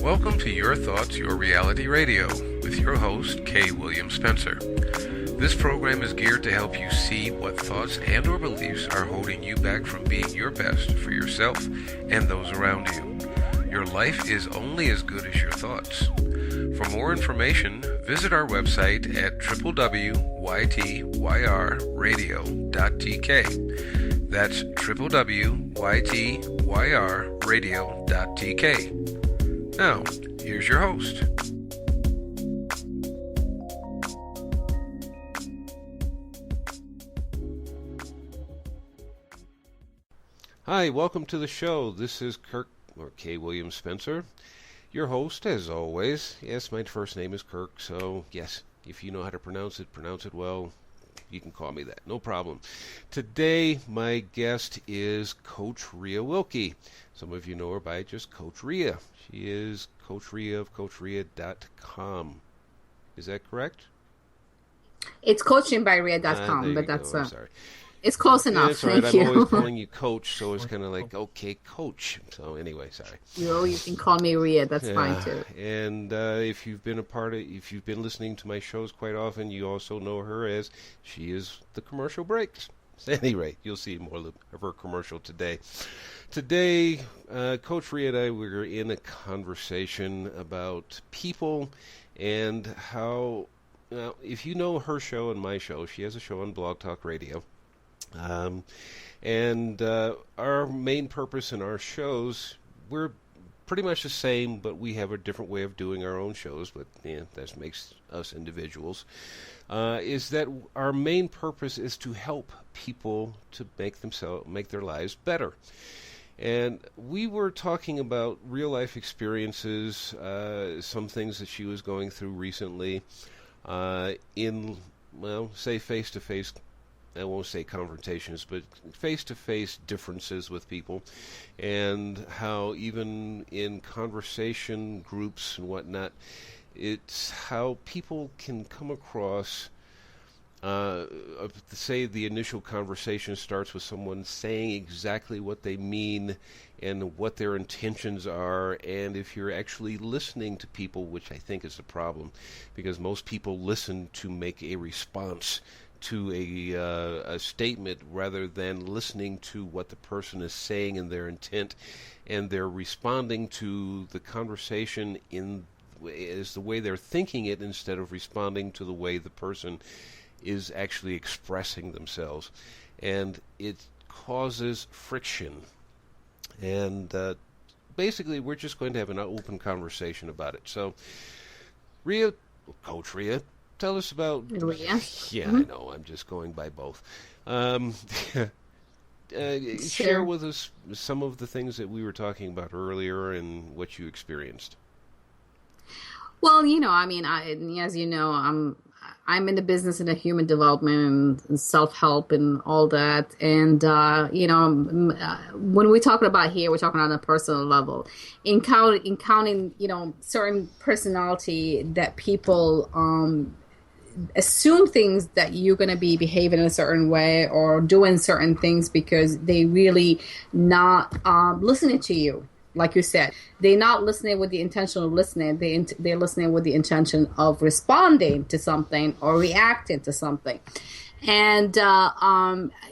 Welcome to Your Thoughts, Your Reality Radio with your host, K. William Spencer. This program is geared to help you see what thoughts and or beliefs are holding you back from being your best for yourself and those around you. Your life is only as good as your thoughts. For more information, visit our website at www.ytyrradio.tk. That's www.ytyrradio.tk. Now, here's your host. Hi, welcome to the show. This is Kirk, or K. William Spencer, your host, as always. Yes, my first name is Kirk, so yes, if you know how to pronounce it well, you can call me that. No problem. Today, my guest is Coach Rhea Wilkie. Some of you know her by just Coach Rhea. She is Coach Rhea of CoachRhea.com. Is that correct? It's coachingbyrhea.com, but that's I'm sorry. It's close enough. That's all right. Thank you. I'm always calling you Coach, so it's kind of like, okay, Coach. So anyway, sorry. You can call me Rhea. That's fine too. And if you've been if you've been listening to my shows quite often, you also know her as she is the commercial breaks. At any rate, you'll see more of her commercial today. Today, Coach Rhea and I were in a conversation about people and how, if you know her show and my show, she has a show on Blog Talk Radio. And our main purpose in our shows, we're pretty much the same, but we have a different way of doing our own shows, but that makes us individuals, is that our main purpose is to help people to make their lives better. And we were talking about real life experiences, some things that she was going through recently, say face-to-face, I won't say confrontations, but face-to-face differences with people, and how even in conversation groups and whatnot, it's how people can come across, say the initial conversation starts with someone saying exactly what they mean and what their intentions are, and if you're actually listening to people, which I think is the problem, because most people listen to make a response to a statement rather than listening to what the person is saying and their intent, and they're responding to the conversation is the way they're thinking it instead of responding to the way the person is actually expressing themselves, and it causes friction. And basically, we're just going to have an open conversation about it. So, Rhea, Coach Rhea, tell us about... Rhea? Yeah, I know. I'm just going by both. Share with us some of the things that we were talking about earlier and what you experienced. Well, as you know, I'm in the business in the human development and self-help and all that. And, when we talk about here, we're talking on a personal level. In counting, certain personality that people assume things that you're going to be behaving in a certain way or doing certain things because they really not listening to you. Like you said, they're not listening with the intention of listening. They're listening with the intention of responding to something or reacting to something. And,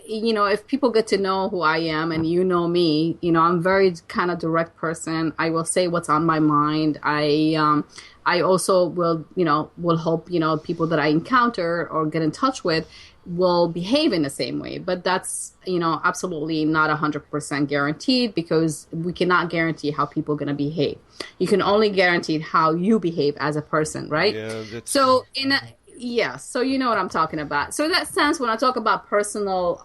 if people get to know who I am and you know me, I'm very kind of direct person. I will say what's on my mind. I also will hope, people that I encounter or get in touch with will behave in the same way. But that's, absolutely not 100% guaranteed, because we cannot guarantee how people are going to behave. You can only guarantee how you behave as a person, right? Yeah, so so you know what I'm talking about. So in that sense, when I talk about personal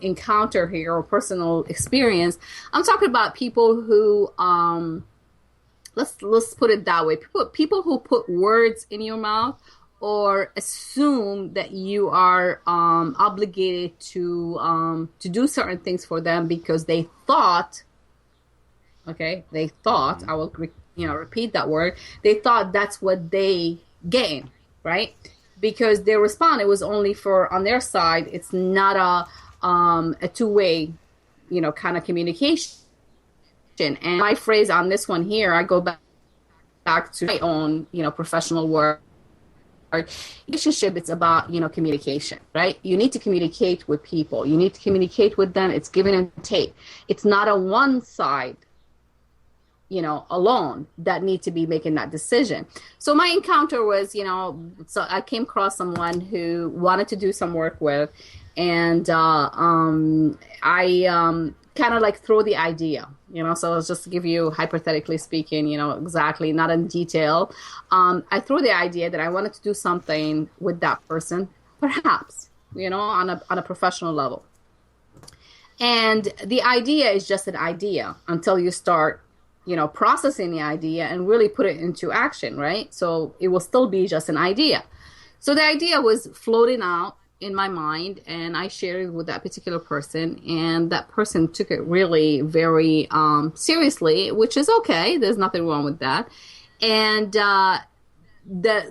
encounter here or personal experience, I'm talking about people who, let's put it that way, people who put words in your mouth or assume that you are obligated to do certain things for them because they thought, I will repeat that word, they thought that's what they gain, right? Because their response, it was only on their side. It's not a two-way, kind of communication. And my phrase on this one here, I go back back to my own, professional work, relationship, it's about, communication, right? You need to communicate with people. You need to communicate with them. It's give and take. It's not a one side, alone that need to be making that decision. So my encounter was, so I came across someone who wanted to do some work with, and I kind of like throw the idea, so I'll just give you, hypothetically speaking, exactly, not in detail. I threw the idea that I wanted to do something with that person, perhaps, on a professional level. And the idea is just an idea until you start processing the idea and really put it into action, right? So it will still be just an idea. So the idea was floating out in my mind, and I shared it with that particular person, and that person took it really very seriously, which is okay. There's nothing wrong with that. And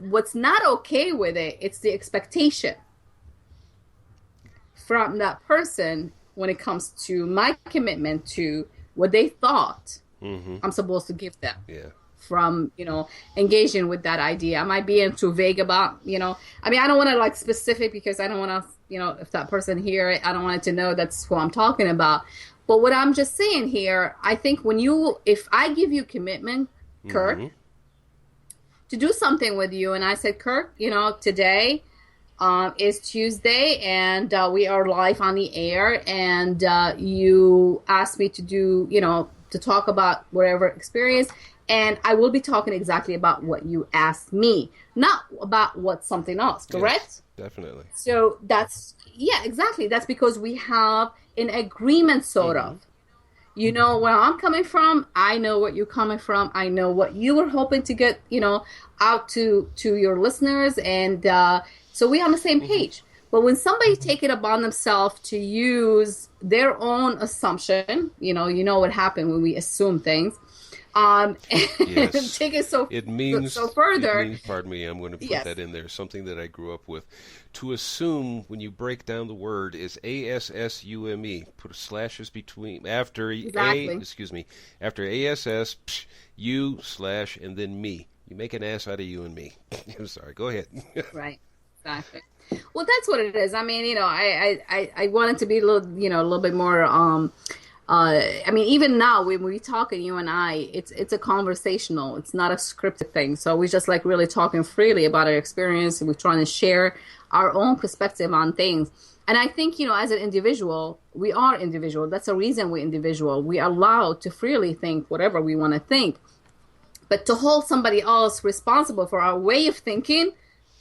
what's not okay with it, it's the expectation from that person when it comes to my commitment to what they thought I'm supposed to give them. Yeah. From, engaging with that idea. Am I being too vague about, I mean, I don't want to like specific, because I don't want to, if that person hear it, I don't want it to know that's who I'm talking about. But what I'm just saying here, I think if I give you commitment, Kirk, to do something with you, and I said, Kirk, today is Tuesday, and we are live on the air, and you asked me to do, to talk about whatever experience, and I will be talking exactly about what you asked me, not about what something else, correct? Yes, definitely. So yeah, exactly. That's because we have an agreement, sort of. You know where I'm coming from. I know what you're coming from. I know what you were hoping to get, out to your listeners. And so we're on the same page. But when somebody take it upon themselves to use their own assumption, you know what happened when we assume things, and yes. take it so further. It means, pardon me, I'm going to put that in there, something that I grew up with. To assume, when you break down the word, is ASSUME. Put slashes between, after after ASS, you, slash, and then me. You make an ass out of you and me. I'm sorry, go ahead. Right, exactly. Well, that's what it is. I mean, I wanted to be a little bit more. I mean, even now when we talking, you and I, it's a conversational. It's not a scripted thing. So we just like really talking freely about our experience, and we're trying to share our own perspective on things. And I think, as an individual, we are individual. That's the reason we're individual. We are allowed to freely think whatever we want to think. But to hold somebody else responsible for our way of thinking,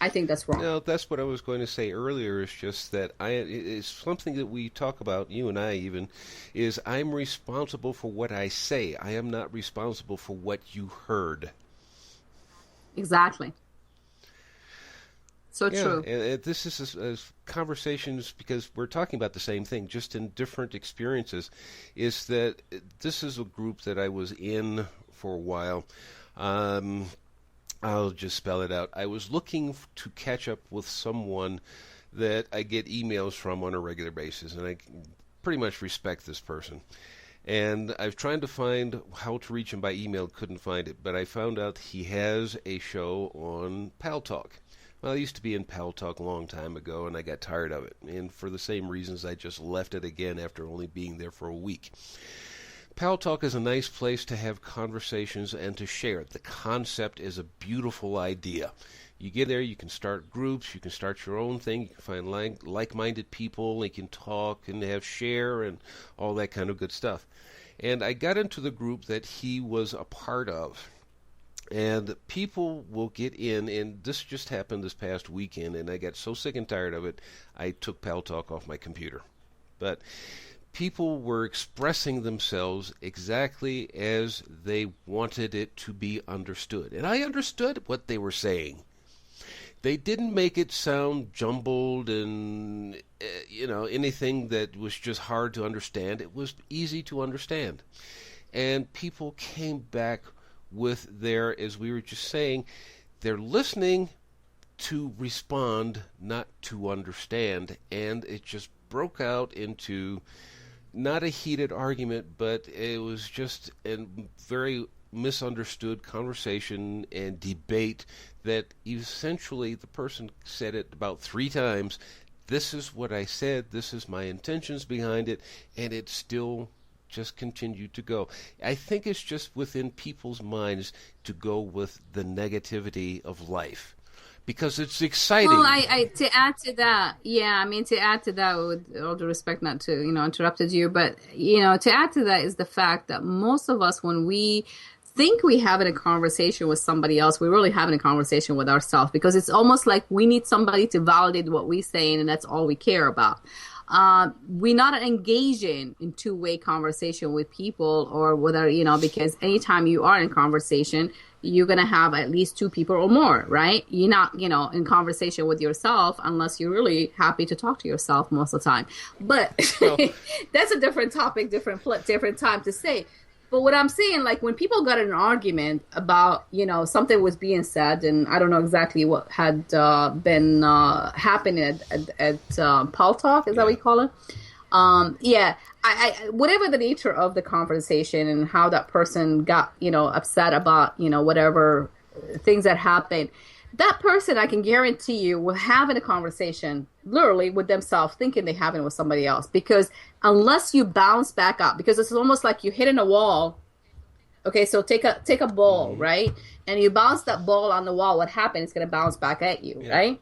I think that's wrong. No, that's what I was going to say earlier. Is just that it's something that we talk about, you and I even, is I'm responsible for what I say. I am not responsible for what you heard. Exactly. So true. And this is conversations, because we're talking about the same thing, just in different experiences. Is that this is a group that I was in for a while. I'll just spell it out. I was looking to catch up with someone that I get emails from on a regular basis, and I pretty much respect this person. And I've tried to find how to reach him by email, couldn't find it, but I found out he has a show on Pal Talk. Well, I used to be in Pal Talk a long time ago, and I got tired of it. And for the same reasons, I just left it again after only being there for a week. Pal Talk is a nice place to have conversations and to share. The concept is a beautiful idea. You get there, you can start groups, you can start your own thing, you can find like-minded people, you can talk and have share and all that kind of good stuff. And I got into the group that he was a part of. And people will get in, and this just happened this past weekend, and I got so sick and tired of it, I took Pal Talk off my computer. But people were expressing themselves exactly as they wanted it to be understood. And I understood what they were saying. They didn't make it sound jumbled and, anything that was just hard to understand. It was easy to understand. And people came back with their, as we were just saying, they're listening to respond, not to understand. And it just broke out into not a heated argument, but it was just a very misunderstood conversation and debate that essentially the person said it about 3 times. This is what I said, this is my intentions behind it, and it still just continued to go. I think it's just within people's minds to go with the negativity of life because it's exciting. Well, to add to that, yeah, I mean, to add to that, with all due respect, not to, interrupted you, but, to add to that is the fact that most of us, when we think we having a conversation with somebody else, we're really having a conversation with ourselves, because it's almost like we need somebody to validate what we're saying, and that's all we care about. We're not engaging in two-way conversation with people, or whether, because anytime you are in conversation, you're going to have at least 2 people or more, right? You're not, in conversation with yourself unless you're really happy to talk to yourself most of the time. But well, that's a different topic, different time to say. But what I'm saying, like when people got in an argument about, something was being said, and I don't know exactly what had been happening at Paul Talk, is that what you call it? Yeah, I whatever the nature of the conversation and how that person got, upset about, whatever things that happened, that person, I can guarantee you, will having a conversation literally with themselves, thinking they're having it with somebody else. Because unless you bounce back up, because it's almost like you're hitting a wall. Okay, so take a ball, right? And you bounce that ball on the wall. What happens? It's going to bounce back at you, right?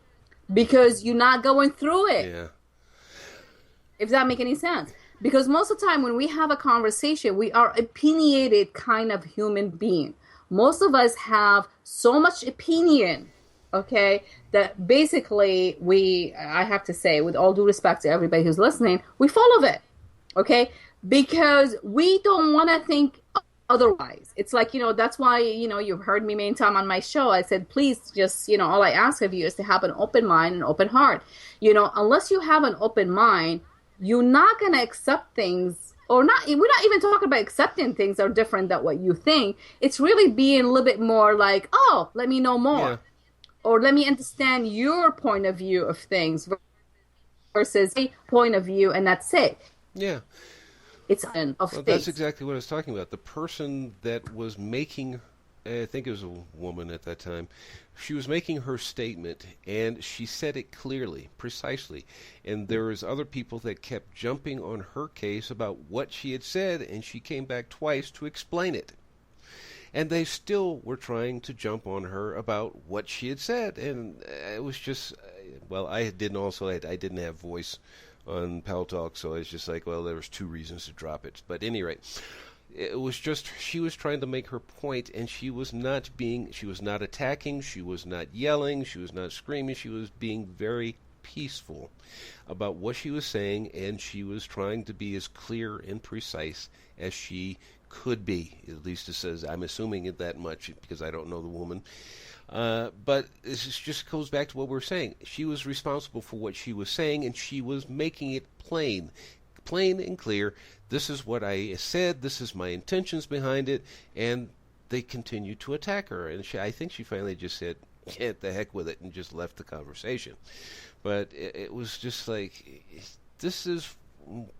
Because you're not going through it. Yeah. If that make any sense. Because most of the time when we have a conversation, we are opinionated kind of human being. Most of us have so much opinion, okay, that basically I have to say, with all due respect to everybody who's listening, we follow it, okay? Because we don't want to think otherwise. It's like, that's why, you've heard me many times on my show. I said, please just, all I ask of you is to have an open mind and open heart. Unless you have an open mind, you're not going to accept things, or not. We're not even talking about accepting things that are different than what you think. It's really being a little bit more like, oh, let me know more, or let me understand your point of view of things versus a point of view, and that's it. Yeah. It's of well, things. That's exactly what I was talking about. The person that was making, I think it was a woman at that time, she was making her statement, and she said it clearly, precisely. And there was other people that kept jumping on her case about what she had said, and she came back twice to explain it. And they still were trying to jump on her about what she had said. And it was just, well, I didn't have voice on Pal Talk, so it's just like, well, there was 2 reasons to drop it. But at any rate, it was just, she was trying to make her point, and she was not attacking, she was not yelling, she was not screaming, she was being very peaceful about what she was saying, and she was trying to be as clear and precise as she could be. At least it says, I'm assuming it that much because I don't know the woman. But this just goes back to what we're saying. She was responsible for what she was saying, and she was making it plain and clear. This is what I said. This is my intentions behind it. And they continued to attack her. And I think she finally just said, get the heck with it, and just left the conversation. But it was just like, this is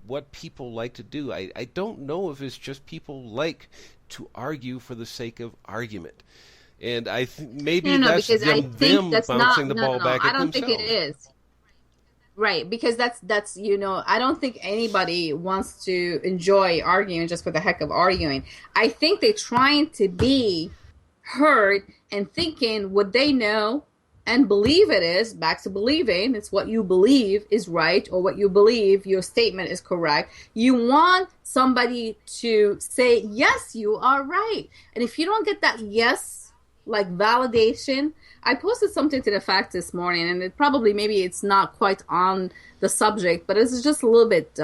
what people like to do. I don't know if it's just people like to argue for the sake of argument. And maybe that's them bouncing the ball back at themselves. I don't think it is. Right, because that's I don't think anybody wants to enjoy arguing just for the heck of arguing. I think they're trying to be heard and thinking what they know and believe it is, back to believing, it's what you believe is right, or what you believe your statement is correct. You want somebody to say, yes, you are right. And if you don't get that yes, like validation, I posted something to the fact this morning, and maybe it's not quite on the subject, but it's just a little bit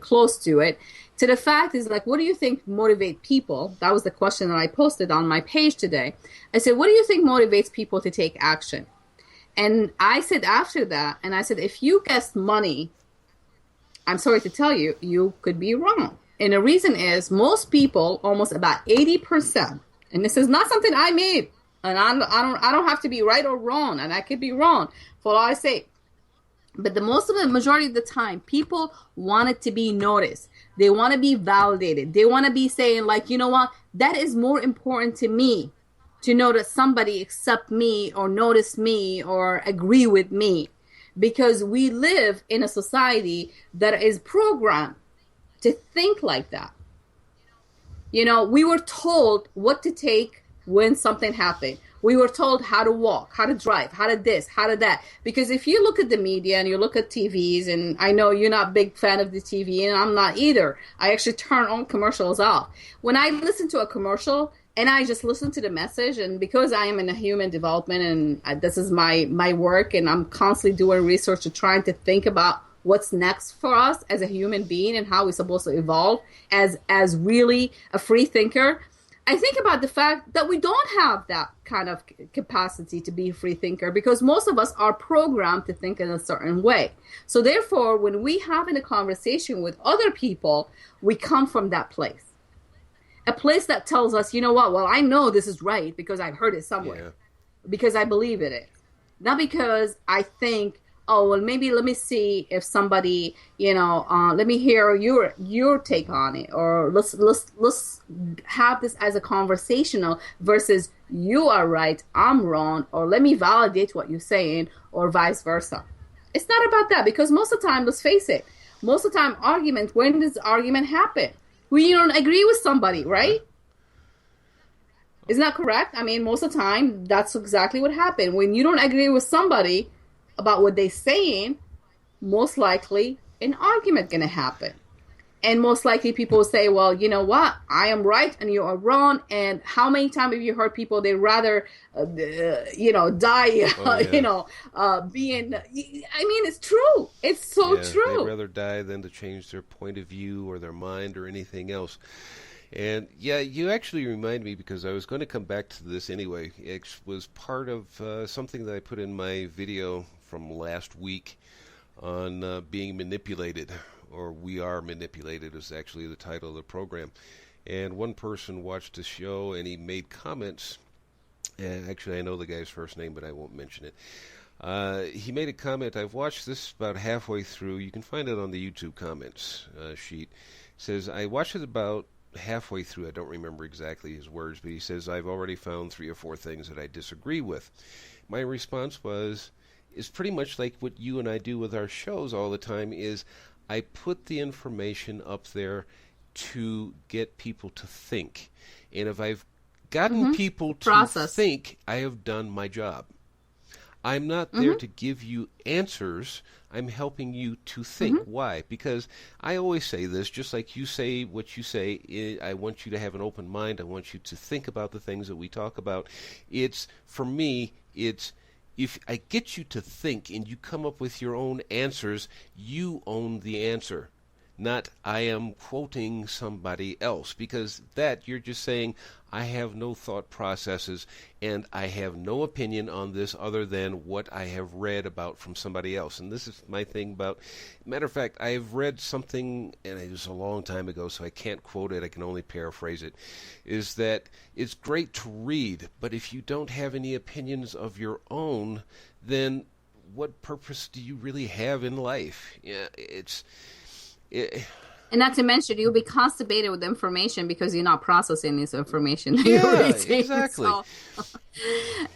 close to it. To the fact is, like, what do you think motivate people? That was the question that I posted on my page today. I said, what do you think motivates people to take action? And I said after that, and I said, if you guessed money, I'm sorry to tell you, you could be wrong. And the reason is most people, almost about 80%, and this is not something I made, and I don't have to be right or wrong, and I could be wrong. For all I say, But the most of the majority of the time, people want it to be noticed. They want to be validated. They want to be saying, like, you know what, that is more important to me, to know that somebody accept me or notice me or agree with me. Because we live in a society that is programmed to think like that. You know, we were told what to take when something happened. We were told how to walk, how to drive, how to this, how to that. Because if you look at the media and you look at TVs, and I know you're not a big fan of the TV, and I'm not either. I actually turn all commercials off. When I listen to a commercial and I just listen to the message, and because I am in a human development and this is my work, and I'm constantly doing research and trying to think about what's next for us as a human being and how we're supposed to evolve as really a free thinker, I think about the fact that we don't have that kind of capacity to be a free thinker, because most of us are programmed to think in a certain way. So therefore, when we have a conversation with other people, we come from that place. A place that tells us, you know what, well, I know this is right because I've heard it somewhere, because I believe in it. Not because I think, oh, well, maybe let me see if somebody, let me hear your take on it, or let's have this as a conversational versus you are right, I'm wrong, or let me validate what you're saying, or vice versa. It's not about that, because most of the time, let's face it, most of the time when does argument happen? When you don't agree with somebody, right? Isn't that correct? I mean, most of the time, that's exactly what happened. When you don't agree with somebody about what they're saying, most likely an argument going to happen. And most likely people will say, well, you know what? I am right and you are wrong. And how many times have you heard people, they'd rather, die, being, I mean, it's true. It's so true. They'd rather die than to change their point of view or their mind or anything else. And yeah, you actually remind me, because I was going to come back to this anyway. It was part of something that I put in my video from last week on being manipulated, or We Are Manipulated is actually the title of the program. And one person watched the show and he made comments. And actually, I know the guy's first name, but I won't mention it. He made a comment. I've watched this about halfway through. You can find it on the YouTube comments sheet. It says, I watched it about halfway through. I don't remember exactly his words, but he says, I've already found 3 or 4 things that I disagree with. My response is pretty much like what you and I do with our shows all the time, is I put the information up there to get people to think. And if I've gotten people to think, I have done my job. I'm not there to give you answers. I'm helping you to think. Why? Because I always say this, just like you say what you say, I want you to have an open mind. I want you to think about the things that we talk about. For me, if I get you to think and you come up with your own answers, you own the answer. Not I am quoting somebody else, because that you're just saying I have no thought processes and I have no opinion on this other than what I have read about from somebody else. And this is my thing about, matter of fact, I've read something, and it was a long time ago, so I can't quote it, I can only paraphrase it, is that it's great to read, but if you don't have any opinions of your own, then what purpose do you really have in life? Yeah, and not to mention, you'll be constipated with information because you're not processing this information. Yeah, exactly. So,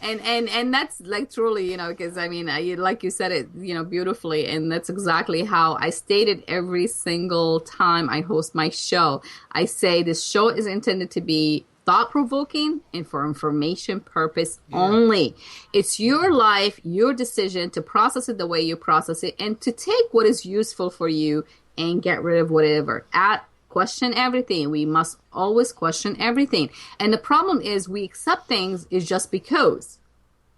and that's like truly, because I mean, like you said it, beautifully, and that's exactly how I stated every single time I host my show. I say this show is intended to be thought-provoking and for information purpose only. It's your life, your decision to process it the way you process it, and to take what is useful for you and get rid of whatever. Question everything. We must always question everything. And the problem is we accept things is just because.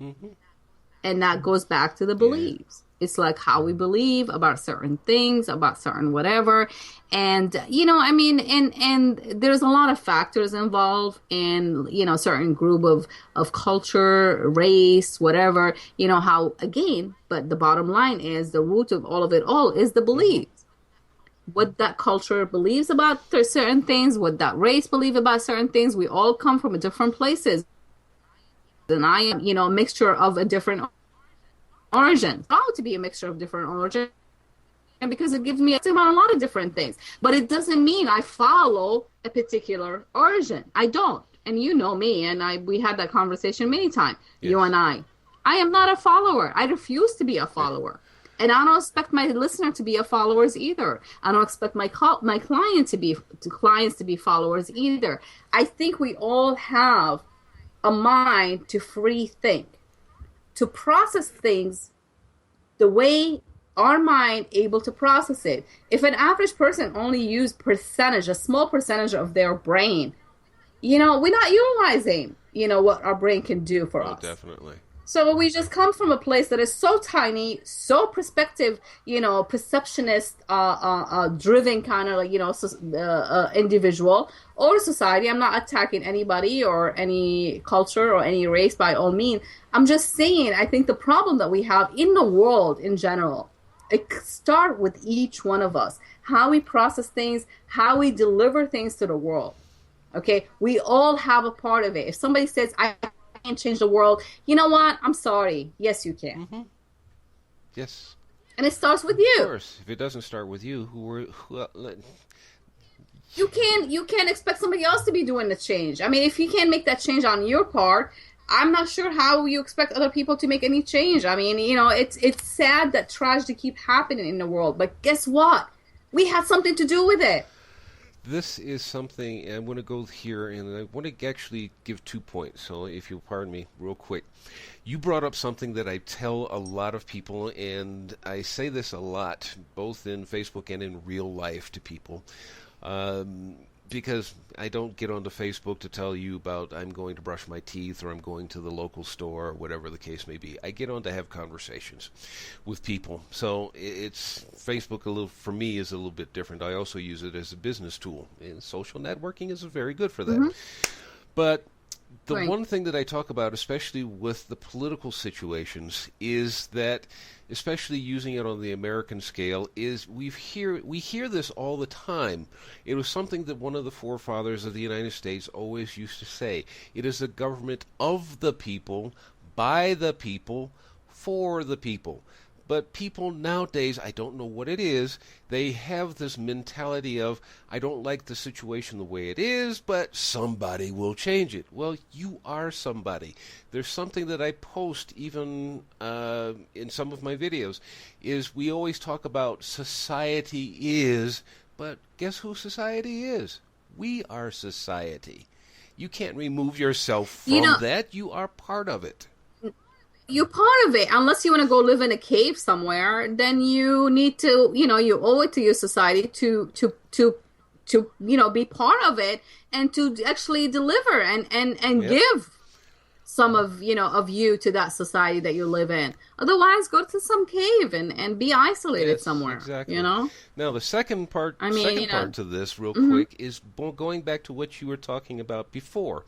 And that goes back to the beliefs. It's like how we believe about certain things, about certain whatever. And, I mean, and there's a lot of factors involved in, certain group of culture, race, whatever, how, again, but the bottom line is the root of all is the beliefs. What that culture believes about certain things, what that race believe about certain things. We all come from different places. And I am, a mixture of a different origin. It's allowed to be a mixture of different origin, and because it gives me a lot of different things. But it doesn't mean I follow a particular origin. I don't. And you know me, and we had that conversation many times, yes. You and I. I am not a follower. I refuse to be a follower. And I don't expect my listener to be a followers either. I don't expect my clients to be followers either. I think we all have a mind to free think, to process things the way our mind able to process it. If an average person only used a small percentage of their brain, we're not utilizing, what our brain can do for us. Definitely. So we just come from a place that is so tiny, so perspective, perceptionist, driven kind of individual or society. I'm not attacking anybody or any culture or any race by all means. I'm just saying, I think the problem that we have in the world in general, it starts with each one of us, how we process things, how we deliver things to the world. Okay, we all have a part of it. If somebody says, I can't change the world, you know what? I'm sorry. Yes, you can. Mm-hmm. Yes. And it starts with you. Of course. If it doesn't start with you, you can't expect somebody else to be doing the change. I mean, if you can't make that change on your part, I'm not sure how you expect other people to make any change. I mean, it's sad that tragedy keep happening in the world, but guess what? We had something to do with it. This is something, and I'm going to go here, and I want to actually give 2 points, so if you'll pardon me real quick. You brought up something that I tell a lot of people, and I say this a lot, both in Facebook and in real life to people, because I don't get onto Facebook to tell you about I'm going to brush my teeth or I'm going to the local store or whatever the case may be. I get on to have conversations with people. So it's Facebook for me is a little bit different. I also use it as a business tool, and social networking is very good for that. Mm-hmm. But the one thing that I talk about, especially with the political situations, is that, especially using it on the American scale, is we hear this all the time. It was something that one of the forefathers of the United States always used to say. It is a government of the people, by the people, for the people. But people nowadays, I don't know what it is, they have this mentality of, I don't like the situation the way it is, but somebody will change it. Well, you are somebody. There's something that I post even in some of my videos, is we always talk about society is, but guess who society is? We are society. You can't remove yourself from that. You are part of it. You're part of it. Unless you want to go live in a cave somewhere, then you need to, you owe it to your society to be part of it and to actually deliver and give some of you to that society that you live in. Otherwise, go to some cave and be isolated somewhere. Exactly. Now, the second part to this, real quick, is going back to what you were talking about before.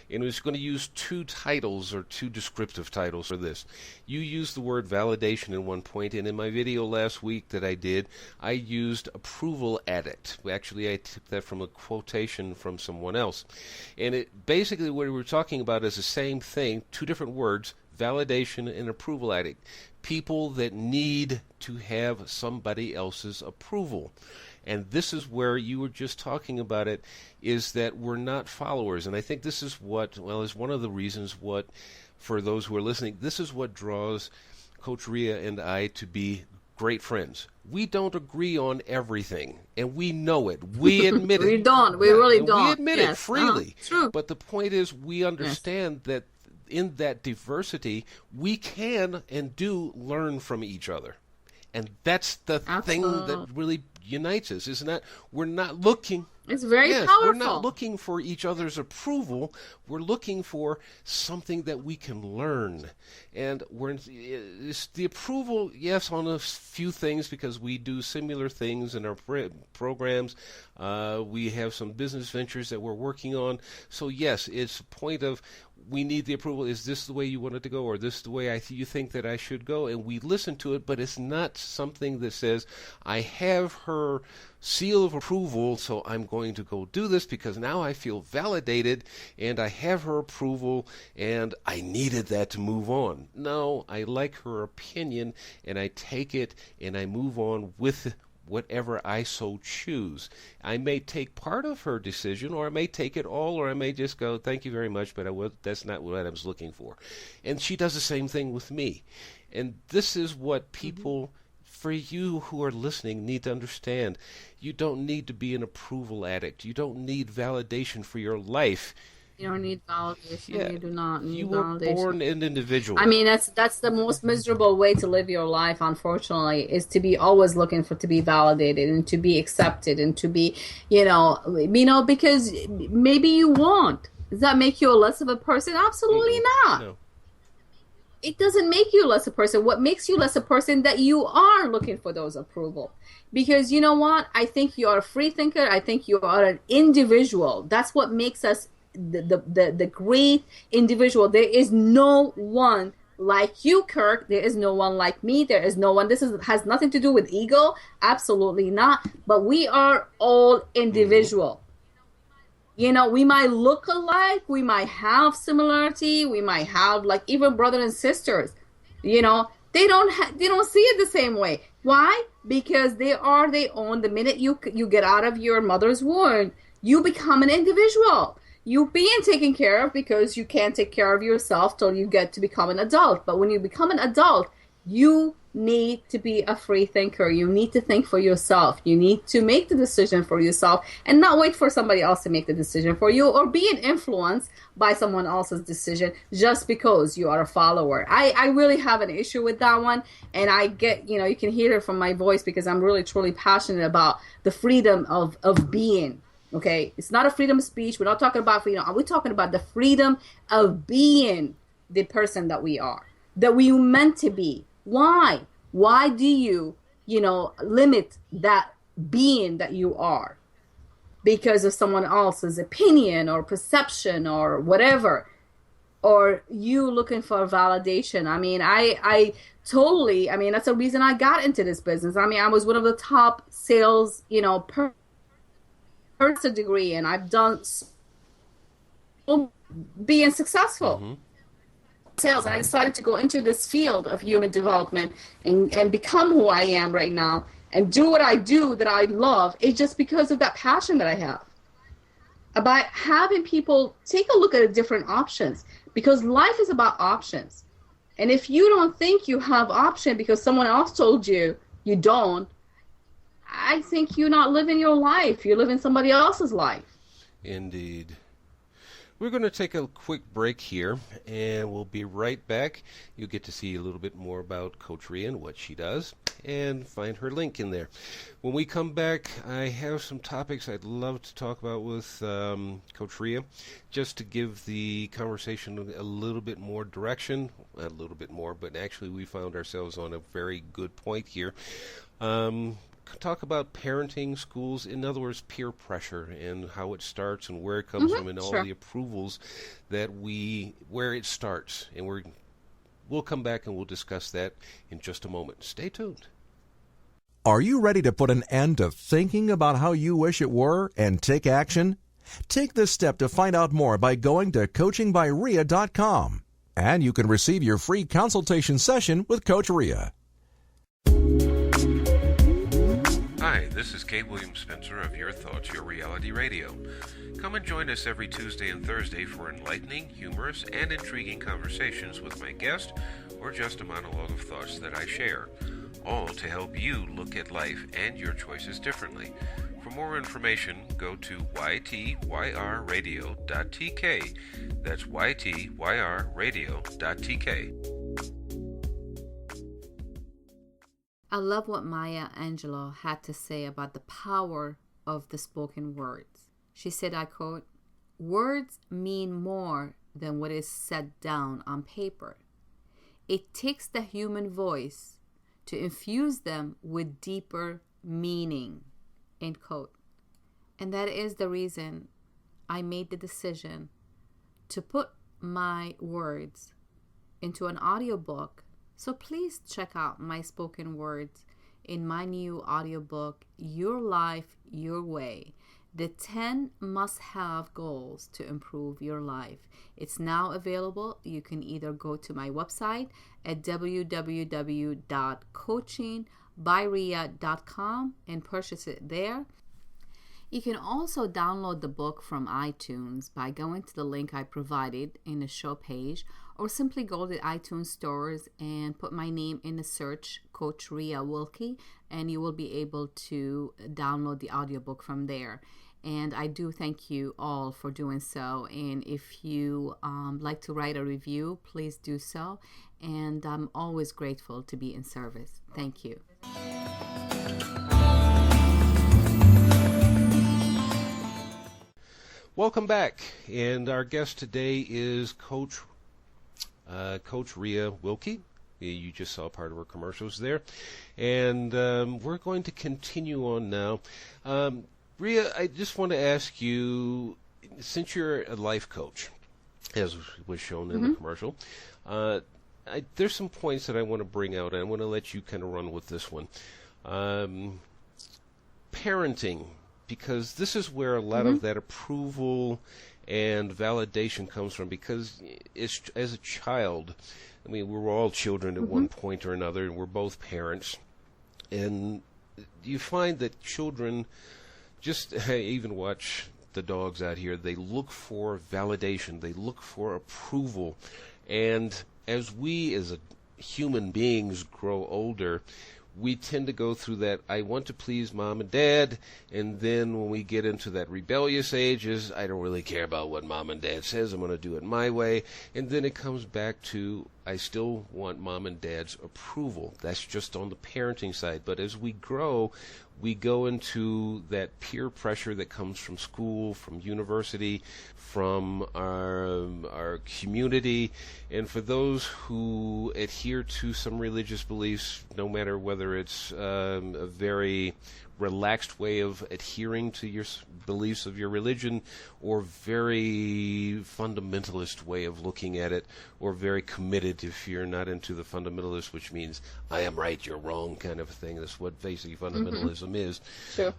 And I was going to use 2 titles or 2 descriptive titles for this. You used the word validation at one point, and in my video last week that I did, I used approval addict. Actually, I took that from a quotation from someone else. And it basically what we were talking about is the same thing, 2 different words, validation and approval addict. People that need to have somebody else's approval. And this is where you were just talking about it, is that we're not followers. And I think this is is one of the reasons for those who are listening, this is what draws Coach Ria and I to be great friends. We don't agree on everything, and we know it. We admit it. We don't. We really don't. We admit it freely. True. But the point is, we understand that in that diversity, we can and do learn from each other. And that's the thing that really unites us, isn't it? We're not looking... It's very powerful. We're not looking for each other's approval. We're looking for something that we can learn. And it's the approval, yes, on a few things, because we do similar things in our programs. We have some business ventures that we're working on. So, yes, it's a point of we need the approval. Is this the way you want it to go, or this the way you think that I should go? And we listen to it, but it's not something that says, I have her seal of approval, so I'm going to go do this because now I feel validated and I have her approval and I needed that to move on. No, I like her opinion and I take it and I move on with whatever I so choose. I may take part of her decision, or I may take it all, or I may just go, thank you very much, but that's not what I was looking for. And she does the same thing with me. And this is what people, for you who are listening, need to understand. You don't need to be an approval addict. You don't need validation for your life. You don't need validation. Yeah, You do not need you were validation. born an individual. I mean, that's the most miserable way to live your life, unfortunately, is to be always looking for to be validated and to be accepted and to be, because maybe you won't. Does that make you a less of a person? Absolutely not. No. It doesn't make you less a person. What makes you less a person that you are looking for those approval. Because you know what? I think you are a free thinker. I think you are an individual. That's what makes us the great individual. There is no one like you, Kirk. There is no one like me. There is no one. This has nothing to do with ego. Absolutely not. But we are all individual. We might look alike. We might have similarity. We might have like even brothers and sisters. They don't see it the same way. Why? Because they are their own. The minute you get out of your mother's womb, you become an individual. You being taken care of because you can't take care of yourself till you get to become an adult. But when you become an adult, you need to be a free thinker. You need to think for yourself. You need to make the decision for yourself and not wait for somebody else to make the decision for you or being influenced by someone else's decision just because you are a follower. I really have an issue with that one. And I get, you can hear it from my voice because I'm really, truly passionate about the freedom of being. Okay, it's not a freedom of speech. We're not talking about freedom. We're talking about the freedom of being the person that we are, that we were meant to be. Why? Why do you, limit that being that you are because of someone else's opinion or perception or whatever, or you looking for validation? I mean, I totally, that's the reason I got into this business. I mean, I was one of the top sales, a degree, and I've done being successful sales, and I decided to go into this field of human development and become who I am right now and do what I do that I love. It's just because of that passion that I have about having people take a look at different options, because life is about options. And if you don't think you have option because someone else told you you don't, I think you're not living your life. You're living somebody else's life. Indeed. We're going to take a quick break here, and we'll be right back. You'll get to see a little bit more about Coach Rhea and what she does, and find her link in there. When we come back, I have some topics I'd love to talk about with Coach Rhea, just to give the conversation a little bit more direction. Not a little bit more, but actually we found ourselves on a very good point here. Talk about parenting, schools, in other words, peer pressure and how it starts and where it comes from and all the approvals where it starts. And we'll come back and we'll discuss that in just a moment. Stay tuned. Are you ready to put an end to thinking about how you wish it were and take action? Take this step to find out more by going to coachingbyrhea.com. And you can receive your free consultation session with Coach Rhea. Hi, this is Kate Williams Spencer of Your Thoughts, Your Reality Radio. Come and join us every Tuesday and Thursday for enlightening, humorous, and intriguing conversations with my guest, or just a monologue of thoughts that I share, all to help you look at life and your choices differently. For more information, go to YTYRradio.tk. That's YTYRradio.tk. I love what Maya Angelou had to say about the power of the spoken words. She said, I quote, "Words mean more than what is set down on paper. It takes the human voice to infuse them with deeper meaning," end quote. And that is the reason I made the decision to put my words into an audiobook. So please check out my spoken words in my new audiobook, Your Life, Your Way, the 10 must-have goals to improve your life. It's now available. You can either go to my website at www.coachingbyria.com and purchase it there. You can also download the book from iTunes by going to the link I provided in the show page, or simply go to iTunes stores and put my name in the search, Coach Ria Wilkie, and you will be able to download the audiobook from there. And I do thank you all for doing so. And if you like to write a review, please do so. And I'm always grateful to be in service. Thank you. Welcome back, and our guest today is Coach Ria Wilkie. You just saw part of her commercials there, and we're going to continue on now. Ria, I just want to ask you, since you're a life coach, as was shown in the commercial, there's some points that I want to bring out, and I want to let you kind of run with this one. Parenting. Because this is where a lot of that approval and validation comes from. Because as a child, I mean, we're all children at one point or another, and we're both parents. And you find that children, just even watch the dogs out here, they look for validation. They look for approval. And as we as human beings grow older, we tend to go through that, I want to please mom and dad, and then when we get into that rebellious ages, I don't really care about what mom and dad says, I'm going to do it my way, and then it comes back to, I still want mom and dad's approval. That's just on the parenting side. But as we grow, we go into that peer pressure that comes from school, from university, from our community, and for those who adhere to some religious beliefs, no matter whether it's a very relaxed way of adhering to your beliefs of your religion, or very fundamentalist way of looking at it, or very committed if you're not into the fundamentalist, which means I am right, you're wrong kind of thing. That's what basically fundamentalism is. Sure.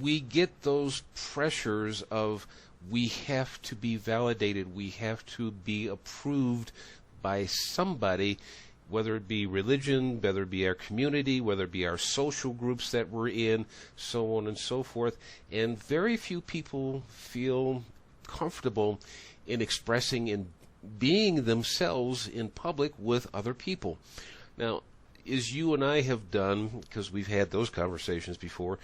We get those pressures of we have to be validated, we have to be approved by somebody, whether it be religion, whether it be our community, whether it be our social groups that we're in, so on and so forth. And very few people feel comfortable in expressing and being themselves in public with other people. Now, as you and I have done, because we've had those conversations before,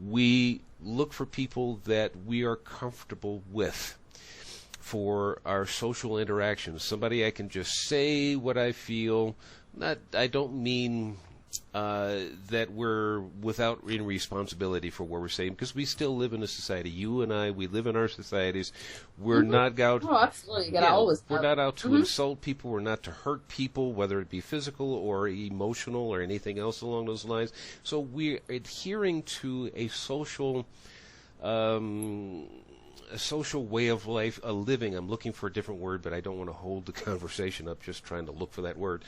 we look for people that we are comfortable with for our social interactions. Somebody I can just say what I feel. I don't mean that we're without any responsibility for what we're saying, because we still live in a society. You and I, we live in our societies. We're not out. Oh, absolutely. You gotta always. We're not out to insult people. We're not to hurt people, whether it be physical or emotional or anything else along those lines. So we're adhering to a social way of life, a living. I'm looking for a different word, but I don't want to hold the conversation up just trying to look for that word.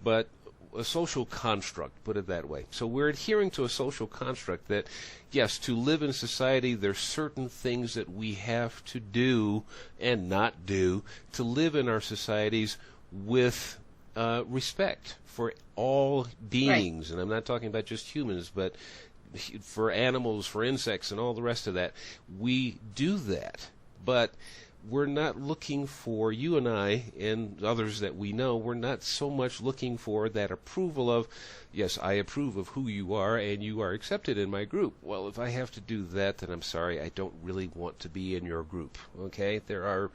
But a social construct, put it that way. So we're adhering to a social construct that, yes, to live in society, there's certain things that we have to do and not do to live in our societies with respect for all beings. Right. And I'm not talking about just humans, but for animals, for insects, and all the rest of that. We do that, but we're not looking for, you and I and others that we know, we're not so much looking for that approval of, yes, I approve of who you are and you are accepted in my group. Well, if I have to do that, then I'm sorry, I don't really want to be in your group, okay? There are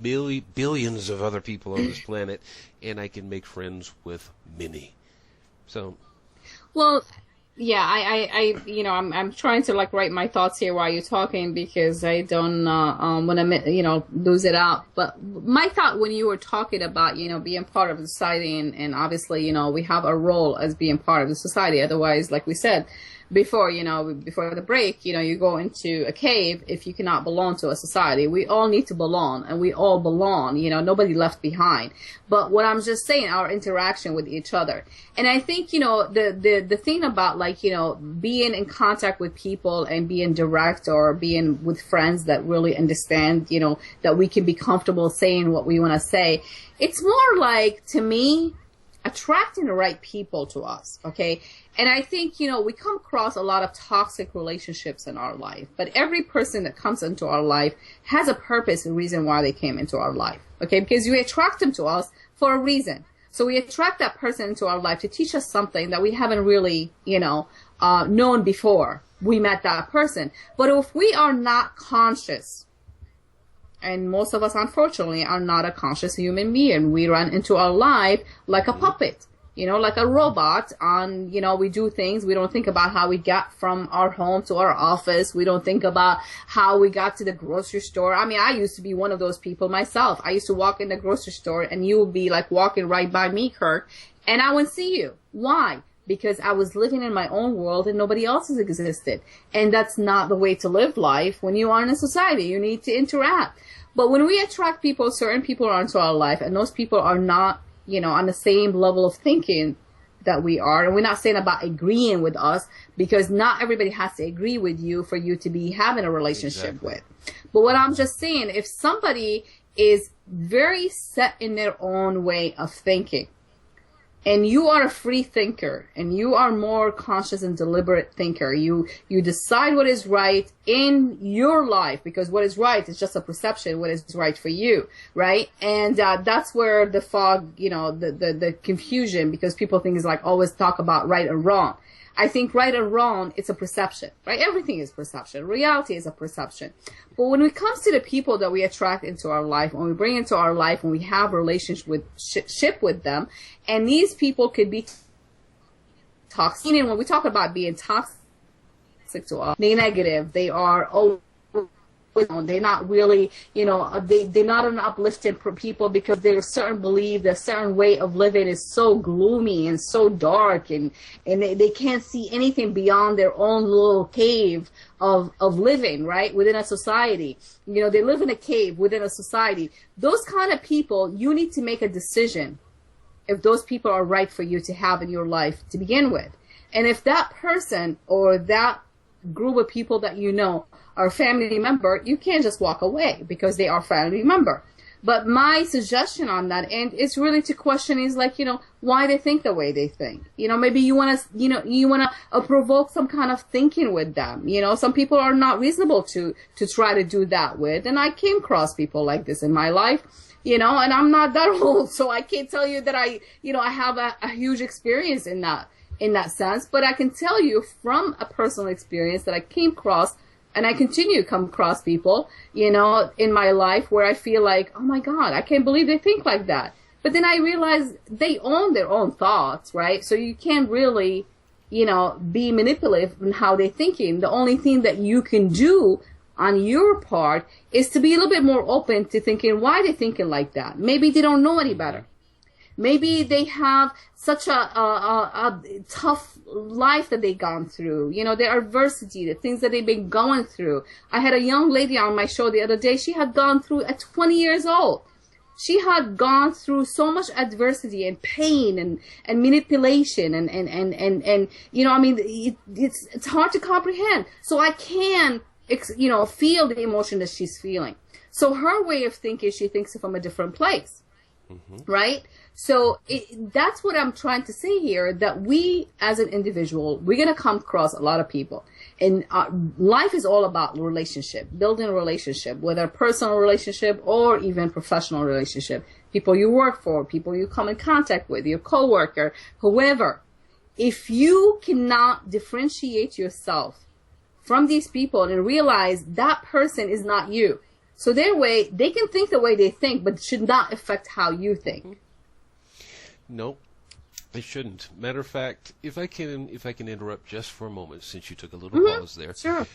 billions of other people on this planet, and I can make friends with many. So, well, yeah, I'm trying to write my thoughts here while you're talking, because I don't want to lose it out. But my thought when you were talking about being part of society, and obviously we have a role as being part of the society. Otherwise, like we said, before, before the break, you go into a cave if you cannot belong to a society. We all need to belong, and we all belong, nobody left behind. But what I'm just saying, our interaction with each other. And I think, the thing about being in contact with people and being direct, or being with friends that really understand, that we can be comfortable saying what we want to say. It's more like, to me, attracting the right people to us, okay? And I think, we come across a lot of toxic relationships in our life, but every person that comes into our life has a purpose and reason why they came into our life, okay? Because we attract them to us for a reason. So we attract that person into our life to teach us something that we haven't really, known before we met that person. But if we are not conscious, and most of us, unfortunately, are not a conscious human being. We run into our life like a puppet, like a robot. We do things. We don't think about how we got from our home to our office. We don't think about how we got to the grocery store. I mean, I used to be one of those people myself. I used to walk in the grocery store, and you would be like walking right by me, Kirk, and I wouldn't see you. Why? Because I was living in my own world and nobody else's existed. And that's not the way to live life. When you are in a society, you need to interact. But when we attract people, certain people are into our life, and those people are not, on the same level of thinking that we are. And we're not saying about agreeing with us, because not everybody has to agree with you for you to be having a relationship with. But what I'm just saying, if somebody is very set in their own way of thinking, and you are a free thinker, and you are more conscious and deliberate thinker, you decide what is right in your life, because what is right is just a perception, what is right for you, right? And that's where the fog, the confusion, because people think is like always talk about right and wrong. I think right and wrong, it's a perception, right? Everything is perception. Reality is a perception. But when it comes to the people that we attract into our life, when we bring into our life, when we have a relationship with them, and these people could be toxic. And when we talk about being toxic to us, they're negative. They are they're not really, they're not an uplifting people, because their certain belief, their certain way of living is so gloomy and so dark, and they can't see anything beyond their own little cave of living, right, within a society. They live in a cave within a society. Those kind of people, you need to make a decision if those people are right for you to have in your life to begin with. And if that person or that group of people that are a family member, you can't just walk away because they are family member. But my suggestion on that end is really to question is why they think the way they think. Maybe you want to, provoke some kind of thinking with them. Some people are not reasonable to try to do that with. And I came across people like this in my life, and I'm not that old, so I can't tell you that I have a huge experience in that sense. But I can tell you from a personal experience that I came across, and I continue to come across people, in my life where I feel like, oh my God, I can't believe they think like that. But then I realize they own their own thoughts, right? So you can't really, be manipulative in how they're thinking. The only thing that you can do on your part is to be a little bit more open to thinking why they're thinking like that. Maybe they don't know any better. Maybe they have such a tough life that they've gone through, their adversity, the things that they've been going through. I had a young lady on my show the other day. She had gone through at 20 years old. She had gone through so much adversity and pain and manipulation and it's hard to comprehend. So I can, feel the emotion that she's feeling. So her way of thinking, she thinks from a different place. Mm-hmm. Right? So that's what I'm trying to say here, that we as an individual, we're going to come across a lot of people. And life is all about relationship, building a relationship, whether a personal relationship or even professional relationship. People you work for, people you come in contact with, your coworker, whoever. If you cannot differentiate yourself from these people and realize that person is not you, so their way, they can think the way they think, but it should not affect how you think. No, they shouldn't. Matter of fact, if I can interrupt just for a moment, since you took a little pause there. Sure.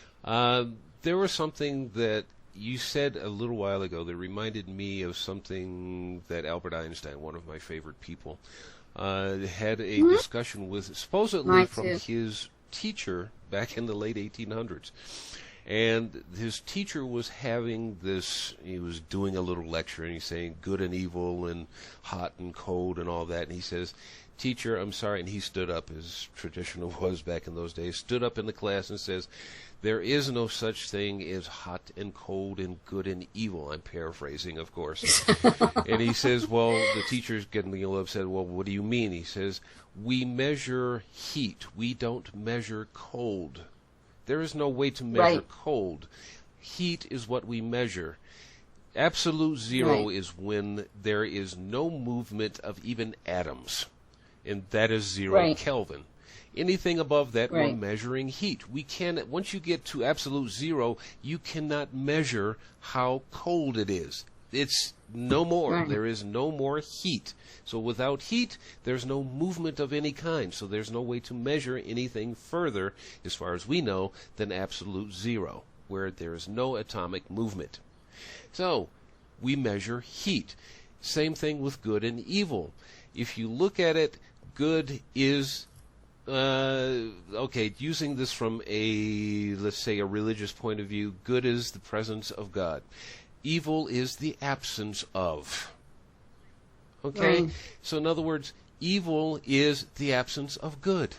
There was something that you said a little while ago that reminded me of something that Albert Einstein, one of my favorite people, had a discussion with, supposedly from his teacher back in the late 1800s. And his teacher was having this, he was doing a little lecture, and he's saying good and evil and hot and cold and all that. And he says, "Teacher, I'm sorry." And he stood up, as traditional was back in those days, stood up in the class and says, "There is no such thing as hot and cold and good and evil." I'm paraphrasing, of course. And he says, well, the teacher's getting a little upset. "Well, what do you mean?" He says, "We measure heat. We don't measure cold. There is no way to measure cold. Heat is what we measure. Absolute zero is when there is no movement of even atoms, and that is 0 Kelvin. Anything above that, we're measuring heat. We can, once you get to absolute zero, you cannot measure how cold it is. It's no more. There is no more heat. So without heat, there's no movement of any kind. So there's no way to measure anything further, as far as we know, than absolute zero, where there is no atomic movement. So we measure heat. Same thing with good and evil. If you look at it, good is okay, using this from a, let's say, a religious point of view, good is the presence of God. Evil is the absence of. Okay? So in other words, evil is the absence of good.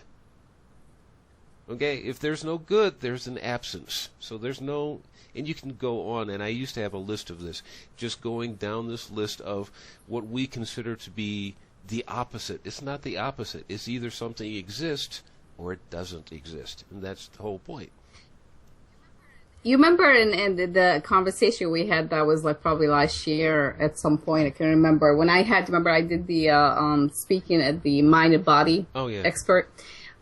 Okay? If there's no good, there's an absence. So there's no, and you can go on, and I used to have a list of this, just going down this list of what we consider to be the opposite. It's not the opposite. It's either something exists or it doesn't exist. And that's the whole point. You remember in the conversation we had that was like probably last year at some point, I can remember, when I did the speaking at the Mind and Body Expert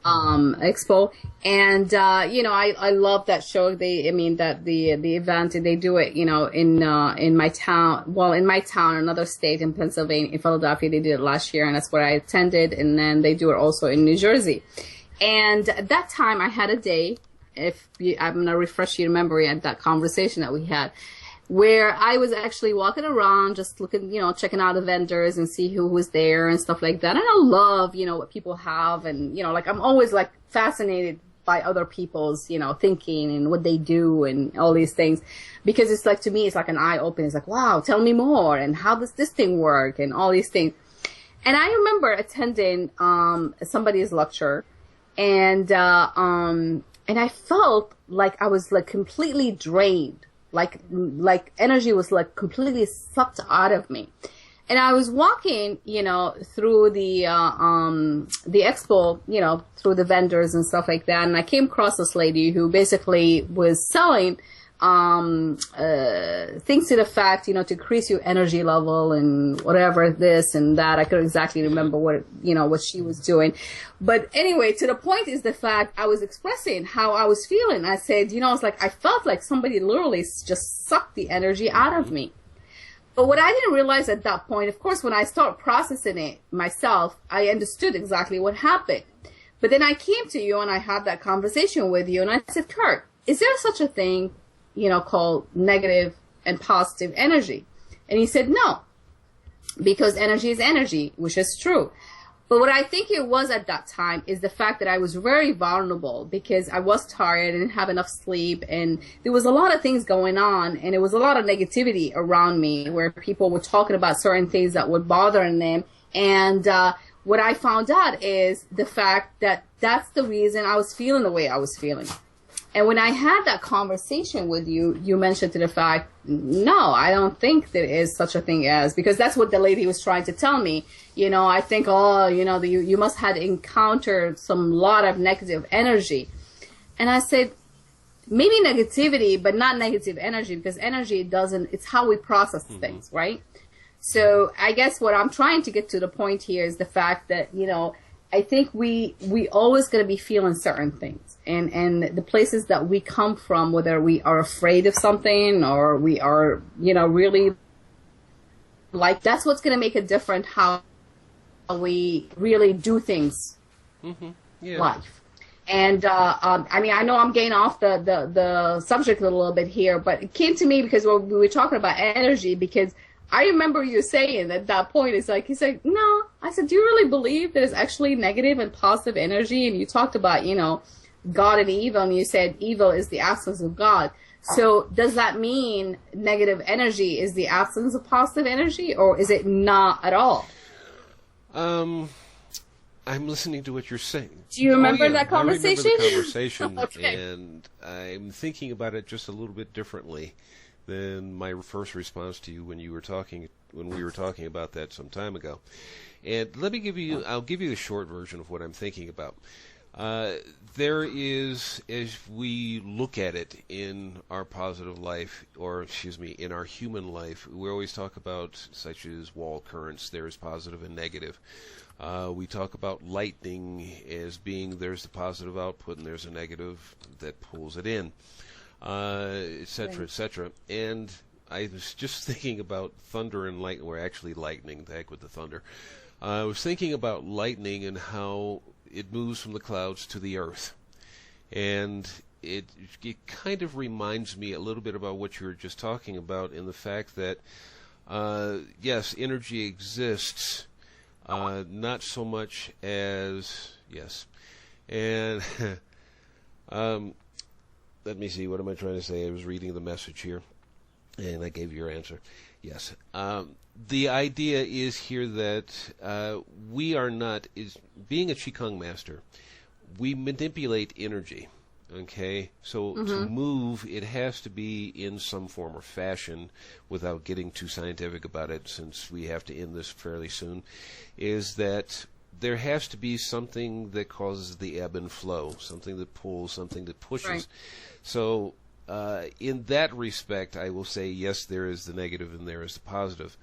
Expo, and I love that show. The event, they do it, in my town, another state in Pennsylvania, in Philadelphia, they did it last year, and that's where I attended, and then they do it also in New Jersey. And at that time I had a day, I'm going to refresh your memory at that conversation that we had, where I was actually walking around just looking, checking out the vendors and see who was there and stuff like that. And I love, what people have, and, I'm always like fascinated by other people's, thinking and what they do and all these things, because it's like, to me, it's like an eye opener. It's like, wow, tell me more, and how does this thing work, and all these things. And I remember attending somebody's lecture, and I felt like I was like completely drained, like energy was like completely sucked out of me. And I was walking, through the expo, through the vendors and stuff like that, and I came across this lady who basically was selling things to the fact, to increase your energy level and whatever, this and that. I couldn't exactly remember what she was doing. But anyway, to the point is the fact I was expressing how I was feeling. I said, it's like I felt like somebody literally just sucked the energy out of me. But what I didn't realize at that point, of course, when I started processing it myself, I understood exactly what happened. But then I came to you and I had that conversation with you, and I said, Kurt, is there such a thing called negative and positive energy? And he said, no, because energy is energy, which is true. But what I think it was at that time is the fact that I was very vulnerable because I was tired, I didn't have enough sleep, and there was a lot of things going on, and there was a lot of negativity around me where people were talking about certain things that were bothering them. And what I found out is the fact that that's the reason I was feeling the way I was feeling. And when I had that conversation with you, you mentioned to the fact, no, I don't think there is such a thing as, because that's what the lady was trying to tell me. I think, you must have encountered some lot of negative energy. And I said, maybe negativity, but not negative energy, because energy it's how we process things, right? So I guess what I'm trying to get to the point here is the fact that, I think we always going to be feeling certain things, and the places that we come from, whether we are afraid of something or we are, really like, that's what's going to make it different how we really do things, life. And I know I'm getting off the subject a little bit here, but it came to me because we were talking about energy, because I remember you saying at that point, it's like, he said, no. I said, do you really believe there's actually negative and positive energy? And you talked about, God and evil, and you said evil is the absence of God. So does that mean negative energy is the absence of positive energy, or is it not at all? I'm listening to what you're saying. Do you remember that conversation? I remember the conversation, Okay. and I'm thinking about it just a little bit differently than my first response to you when we were talking about that some time ago. And I'll give you the short version of what I'm thinking about. There is, as we look at it in our positive life, in our human life, we always talk about, such as wall currents, there's positive and negative. We talk about lightning as being there's the positive output and there's a negative that pulls it in, et cetera, et cetera. And I was just thinking about thunder and lightning, or actually lightning, the heck with the thunder. I was thinking about lightning and how it moves from the clouds to the earth. And it kind of reminds me a little bit about what you were just talking about, in the fact that, yes, energy exists, not so much as, yes. And let me see, what am I trying to say? I was reading the message here, and I gave you your answer. Yes. The idea is here that we are not, being a Qigong master, we manipulate energy, okay? So to move, it has to be in some form or fashion, without getting too scientific about it, since we have to end this fairly soon, is that there has to be something that causes the ebb and flow, something that pulls, something that pushes. Right. So in that respect, I will say, yes, there is the negative and there is the positive.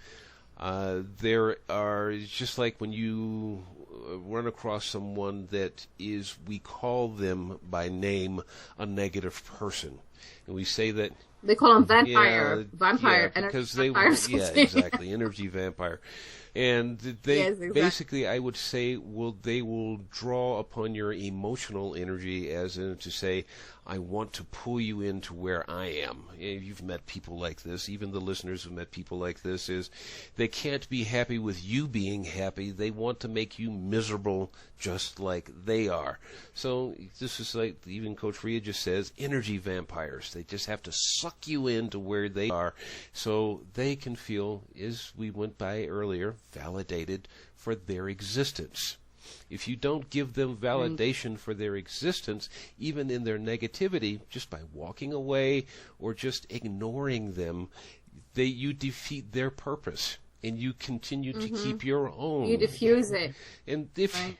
There are, just like when you run across someone that is, we call them by name, a negative person. And we say that... They call them vampire. Vampire. Yeah, because energy exactly, energy vampire. And they Yes, exactly. basically, I would say, they will draw upon your emotional energy, as in to say, I want to pull you into where I am. You've met people like this. Even the listeners who've met people like this, is they can't be happy with you being happy. They want to make you miserable just like they are. So this is like, even Coach Rhea just says, energy vampires. They just have to suck you into where they are so they can feel, as we went by earlier, validated for their existence. If you don't give them validation for their existence, even in their negativity, just by walking away or just ignoring them, you defeat their purpose, and you continue to keep your own. You diffuse it. And if Right.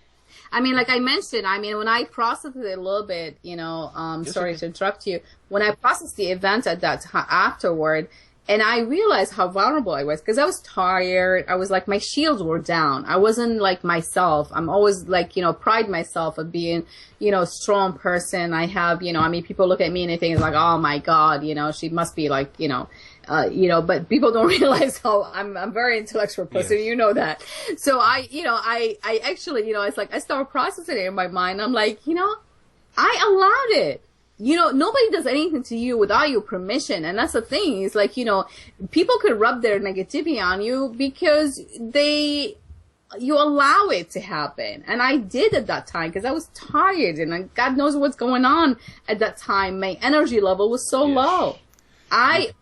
I mean, like I mentioned, when I processed it a little bit, sorry to interrupt you, when I processed the event at that time afterward, and I realized how vulnerable I was, because I was tired. I was like, my shields were down. I wasn't like myself. I'm always like, pride myself of being, a strong person. I have, people look at me and they think it's like, oh my God, she must be like, but people don't realize how I'm a very intellectual person. Yes. You know that. So I actually, it's like I started processing it in my mind. I'm like, I allowed it. Nobody does anything to you without your permission. And that's the thing. It's like, people could rub their negativity on you because you allow it to happen. And I did at that time because I was tired, and God knows what's going on at that time. My energy level was so low. I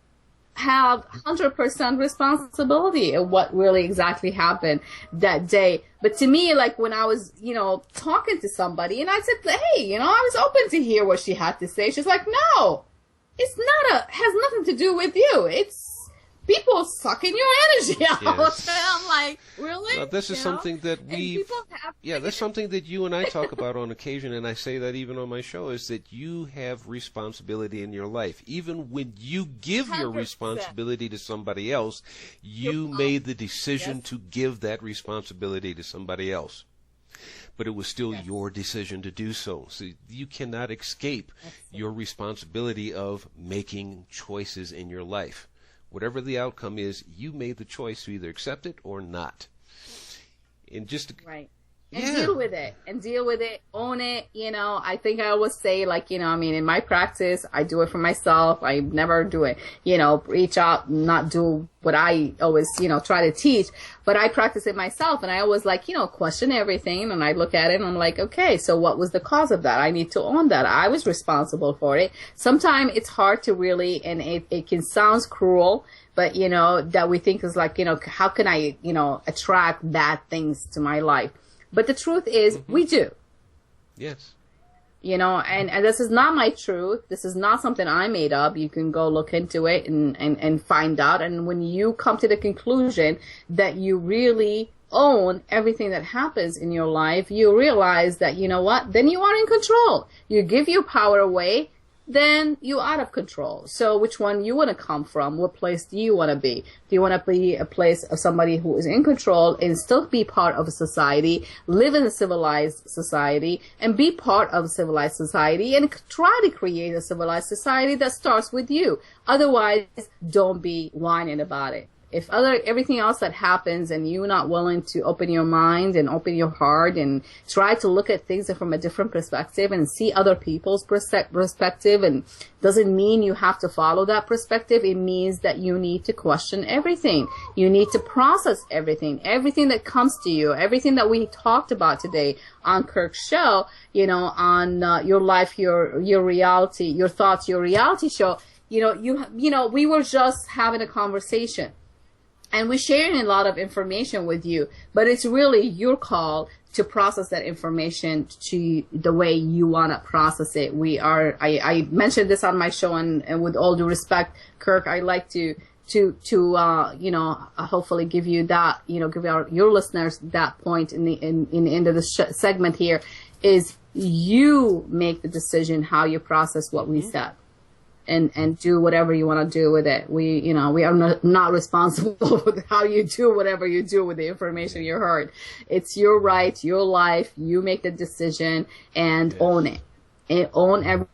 have 100% responsibility of what really exactly happened that day. But to me, like when I was, talking to somebody and I said, hey, I was open to hear what she had to say. She's like, no, has nothing to do with you. It's people sucking your energy out. Yes. And I'm like, really? Well, this is something that that's something that you and I talk about on occasion, and I say that even on my show, is that you have responsibility in your life. Even when you give your 100%. responsibility to somebody else, you made the decision to give that responsibility to somebody else. But it was still your decision to do so. So you cannot escape your responsibility of making choices in your life. Whatever the outcome is, you made the choice to either accept it or not. And just Right. and Yeah. deal with it, own it. I think I always say, like, in my practice, I do it for myself. I never do it, reach out, not do what I always, try to teach, but I practice it myself. And I always question everything. And I look at it and I'm like, okay, so what was the cause of that? I need to own that. I was responsible for it. Sometimes it's hard to really, and it can sound cruel, but, that we think is like, how can I, attract bad things to my life? But the truth is, we do. Yes. And this is not my truth. This is not something I made up. You can go look into it and find out. And when you come to the conclusion that you really own everything that happens in your life, you realize that, then you are in control. You give your power away, then you're out of control. So which one you want to come from? What place do you want to be? Do you want to be a place of somebody who is in control and still be part of a society, live in a civilized society, and be part of a civilized society, and try to create a civilized society that starts with you? Otherwise, don't be whining about it. If everything else that happens and you're not willing to open your mind and open your heart and try to look at things from a different perspective and see other people's perspective, and doesn't mean you have to follow that perspective. It means that you need to question everything. You need to process everything that comes to you, everything that we talked about today on Kirk's show, on your life, your reality, your thoughts, your reality show. We were just having a conversation. And we're sharing a lot of information with you, but it's really your call to process that information to the way you want to process it. I mentioned this on my show, and with all due respect, Kirk, I like to hopefully give you that, give your listeners that point in the end of the segment here, is you make the decision how you process what we said. And do whatever you want to do with it. We are not responsible for how you do whatever you do with the information you heard. It's your right, your life. You make the decision and own it. And own every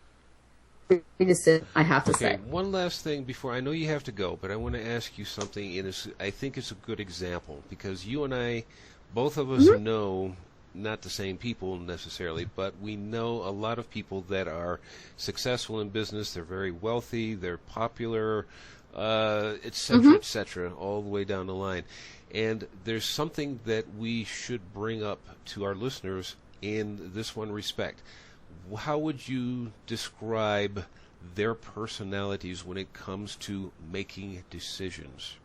decision, I have to say. One last thing before, I know you have to go, but I want to ask you something. I think it's a good example, because you and I, both of us know, not the same people necessarily, but we know a lot of people that are successful in business. They're very wealthy, they're popular, et cetera, all the way down the line. And there's something that we should bring up to our listeners in this one respect. How would you describe their personalities when it comes to making decisions?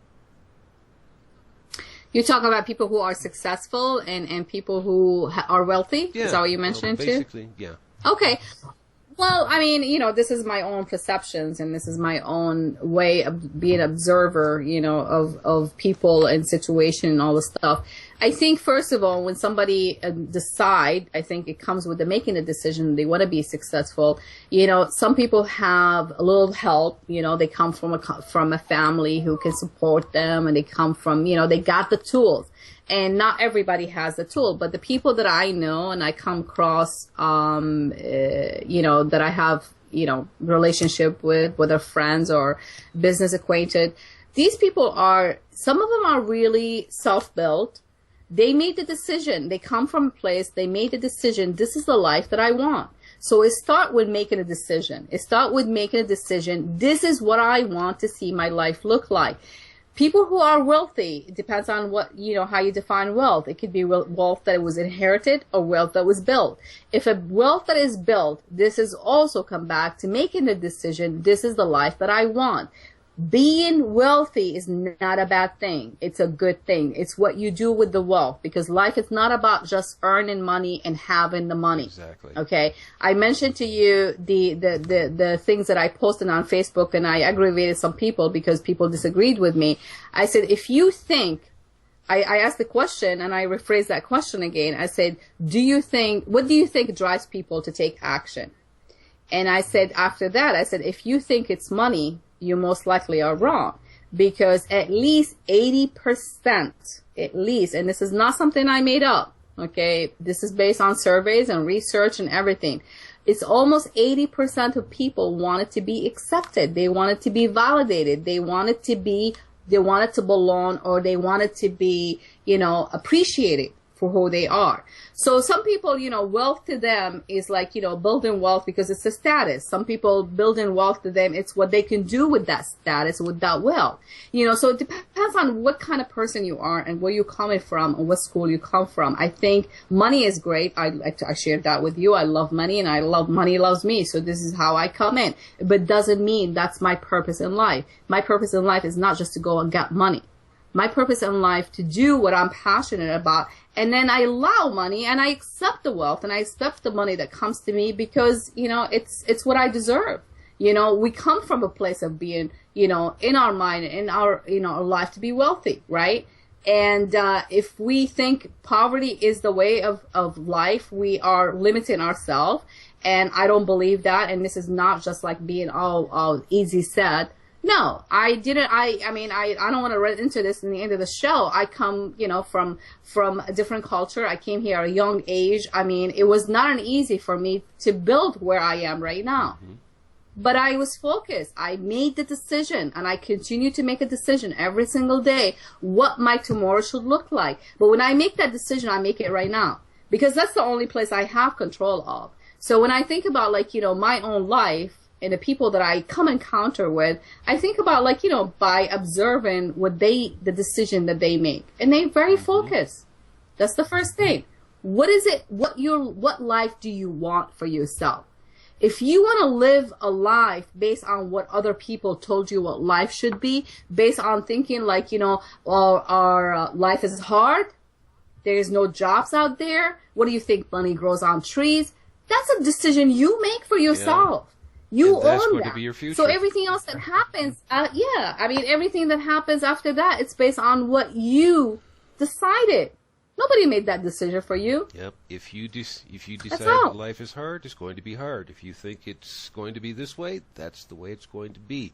You talk about people who are successful and people who are wealthy? Yeah. Is that what you mentioned basically, too? Yeah. Okay. Well, I mean, this is my own perceptions, and this is my own way of being an observer, of people and situation and all this stuff. I think, first of all, when somebody decide, I think it comes with the making a decision, they want to be successful. Some people have a little help, they come from a family who can support them, and they come from, they got the tools. And not everybody has the tool, but the people that I know and I come across, that I have, relationship with, whether friends or business acquainted, these people some of them are really self-built. They made the decision. They come from a place, they made the decision, this is the life that I want. So it starts with making a decision. This is what I want to see my life look like. People who are wealthy, it depends on what, how you define wealth. It could be wealth that was inherited or wealth that was built. If a wealth that is built, this is also come back to making the decision, this is the life that I want. Being wealthy is not a bad thing. It's a good thing. It's what you do with the wealth, because life is not about just earning money and having the money. Exactly. Okay. I mentioned to you the things that I posted on Facebook, and I aggravated some people because people disagreed with me. I said, if you think, I asked the question and I rephrased that question again. I said, what do you think drives people to take action? And I said, after that, if you think it's money, you most likely are wrong, because at least 80%, and this is not something I made up, okay, this is based on surveys and research and everything. It's almost 80% of people wanted to be accepted. They wanted to be validated. They wanted to belong, or they wanted to be, appreciated for who they are. So some people, wealth to them is like, building wealth because it's a status. Some people building wealth to them, it's what they can do with that status, with that wealth. So it depends on what kind of person you are and where you're coming from and what school you come from. I think money is great. I shared that with you. I love money and I love money loves me. So this is how I come in. But doesn't mean that's my purpose in life. My purpose in life is not just to go and get money. My purpose in life to do what I'm passionate about. And then I allow money and I accept the wealth and I accept the money that comes to me because, it's what I deserve. We come from a place of being, in our mind, in our, our life to be wealthy, right? And if we think poverty is the way of life, we are limiting ourselves. And I don't believe that. And this is not just like being all easy said. No, I didn't. I don't want to run into this in the end of the show. I come, from a different culture. I came here at a young age. It was not easy for me to build where I am right now. Mm-hmm. But I was focused. I made the decision and I continue to make a decision every single day what my tomorrow should look like. But when I make that decision, I make it right now because that's the only place I have control of. So when I think about my own life, and the people that I come encounter with, I think about by observing the decision that they make. And they're very focused. That's the first thing. What is it? What life do you want for yourself? If you want to live a life based on what other people told you what life should be, based on thinking our life is hard, there's no jobs out there, what do you think, money grows on trees? That's a decision you make for yourself. Yeah. You own that's going that. To be your future. So everything else that happens, everything that happens after that, it's based on what you decided. Nobody made that decision for you. Yep. If you decide that life is hard, it's going to be hard. If you think it's going to be this way, that's the way it's going to be.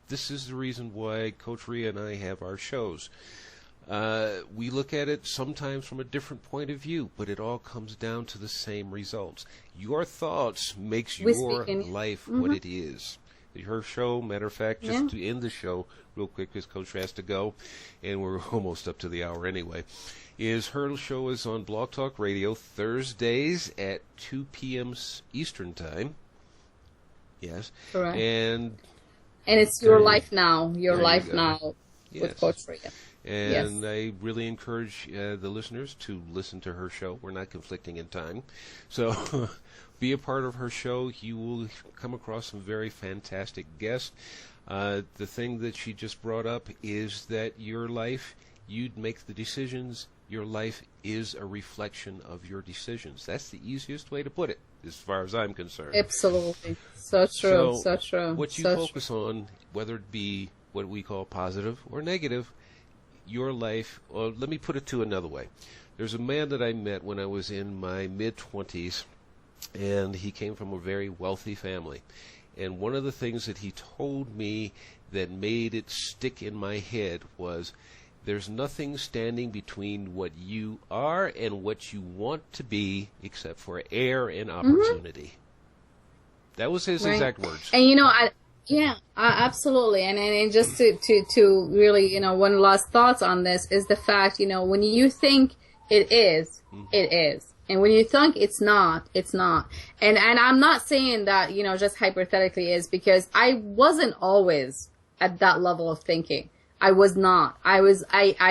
This is the reason why Coach Rhea and I have our shows. We look at it sometimes from a different point of view, but it all comes down to the same results. Your thoughts makes your life what it is. Her show, matter of fact, just to end the show real quick because Coach has to go, and we're almost up to the hour anyway, her show is on Blog Talk Radio Thursdays at 2 p.m. Eastern Time. Yes. Correct. And it's Your Life Now. Your Life Now with Coach Rhea. And I really encourage the listeners to listen to her show. We're not conflicting in time. So be a part of her show. You will come across some very fantastic guests. The thing that she just brought up is that your life, you'd make the decisions. Your life is a reflection of your decisions. That's the easiest way to put it, as far as I'm concerned. Absolutely. So true. So true. What you focus on, whether it be what we call positive or negative, your life, well, let me put it to another way. There's a man that I met when I was in my mid-20s, and he came from a very wealthy family. And one of the things that he told me that made it stick in my head was, there's nothing standing between what you are and what you want to be except for air and opportunity. That was his exact words. And absolutely. And just to really, one last thoughts on this is the fact, when you think it is, it is. And when you think it's not, it's not. And I'm not saying that, just hypothetically is, because I wasn't always at that level of thinking. I was not. I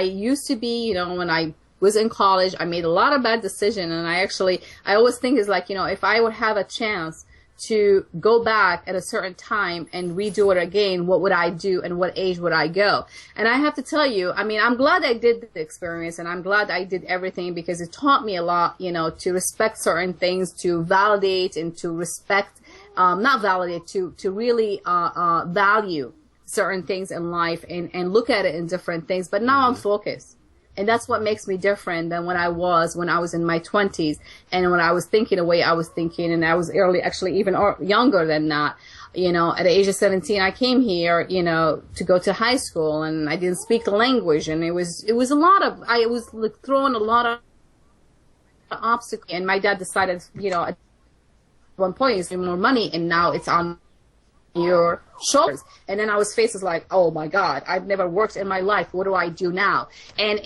used to be, when I was in college, I made a lot of bad decisions. And I always think is like, if I would have a chance to go back at a certain time and redo it again, what would I do and what age would I go? And I have to tell you, I'm glad I did the experience and I'm glad I did everything because it taught me a lot, to respect certain things, to validate and to respect, not validate, to really value certain things in life and look at it in different things. But now I'm focused. And that's what makes me different than when I was in my 20s and when I was thinking the way I was thinking. And I was actually even younger than that. At the age of 17, I came here, to go to high school and I didn't speak the language. And it was I was throwing a lot of obstacles. And my dad decided, at one point he's doing more money and now it's on your shoulders. And then I was faced with like, oh my God, I've never worked in my life. What do I do now? And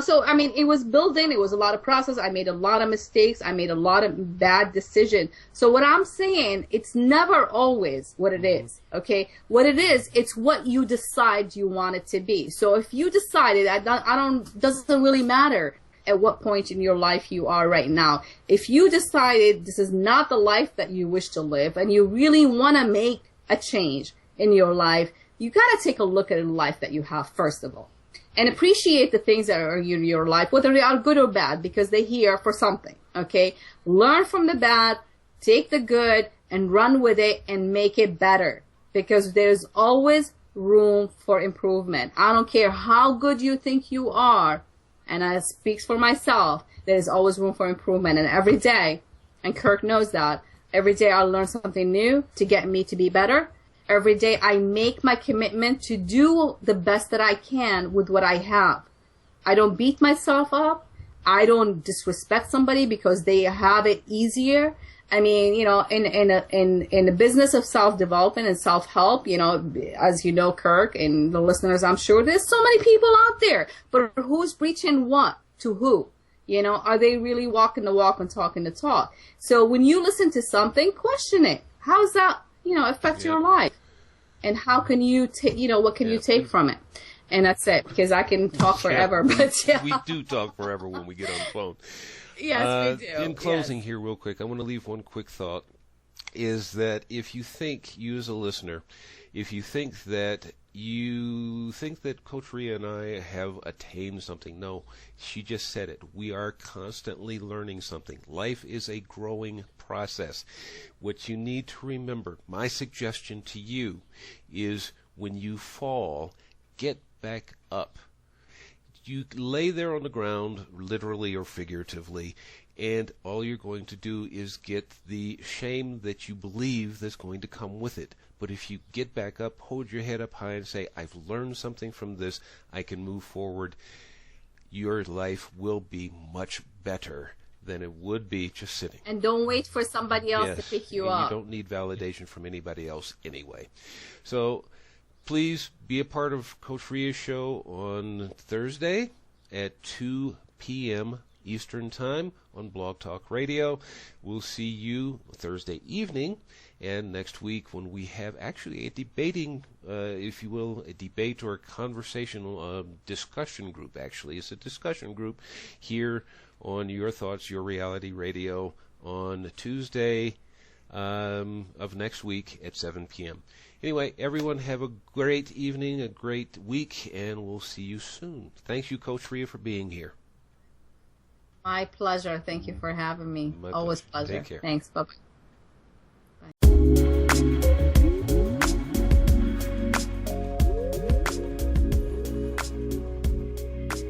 so I mean, it was built in. It was a lot of process. I made a lot of mistakes. I made a lot of bad decisions. So what I'm saying, it's never always what it is. Okay, what it is, it's what you decide you want it to be. So if you decided, doesn't really matter at what point in your life you are right now. If you decided this is not the life that you wish to live, and you really want to make a change in your life, you got to take a look at the life that you have first of all, and appreciate the things that are in your life, whether they are good or bad, because they're here for something. Okay, learn from the bad, take the good, and run with it and make it better, because there's always room for improvement. I don't care how good you think you are, and I speak for myself, there's always room for improvement. And every day, and Kirk knows that, every day I learn something new to get me to be better. Every day I make my commitment to do the best that I can with what I have. I don't beat myself up. I don't disrespect somebody because they have it easier. I mean, in the business of self-development and self-help, as you know, Kirk, and the listeners, I'm sure there's so many people out there, but who's preaching what to who? Are they really walking the walk and talking the talk? So when you listen to something, question it. How does that, affect your life? And how can you what can you take from it? And that's it, because I can talk forever, but yeah. We do talk forever when we get on the phone. Yes, we do. In closing here real quick, I want to leave one quick thought, is that if you think, you as a listener, if you think that Coach Rhea and I have attained something, no, she just said it. We are constantly learning something. Life is a growing process. What you need to remember, my suggestion to you, is when you fall, get back up. You lay there on the ground, literally or figuratively, and all you're going to do is get the shame that you believe that's going to come with it. But if you get back up, hold your head up high and say, I've learned something from this, I can move forward, your life will be much better than it would be just sitting. And don't wait for somebody else to pick you up. You don't need validation from anybody else anyway. So please be a part of Coach Rhea's show on Thursday at 2 p.m. Eastern Time on Blog Talk Radio. We'll see you Thursday evening, and next week when we have actually a debating, if you will, a debate or a conversational discussion group. Actually, it's a discussion group here on Your Thoughts, Your Reality Radio on Tuesday of next week at 7 p.m. Anyway, everyone have a great evening, a great week, and we'll see you soon. Thank you, Coach Rhea, for being here. My pleasure. Thank you for having me. Always pleasure. Take care. Thanks. Bye-bye.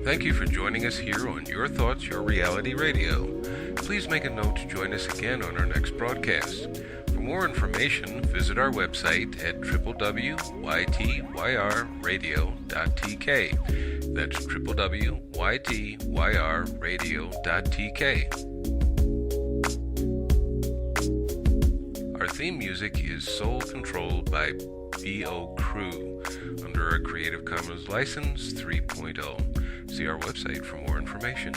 Thank you for joining us here on Your Thoughts, Your Reality Radio. Please make a note to join us again on our next broadcast. For more information, visit our website at www.ytyrradio.tk. That's www.ytyrradio.tk. Our theme music is Soul Controlled by B.O. Crew under a Creative Commons License 3.0. See our website for more information.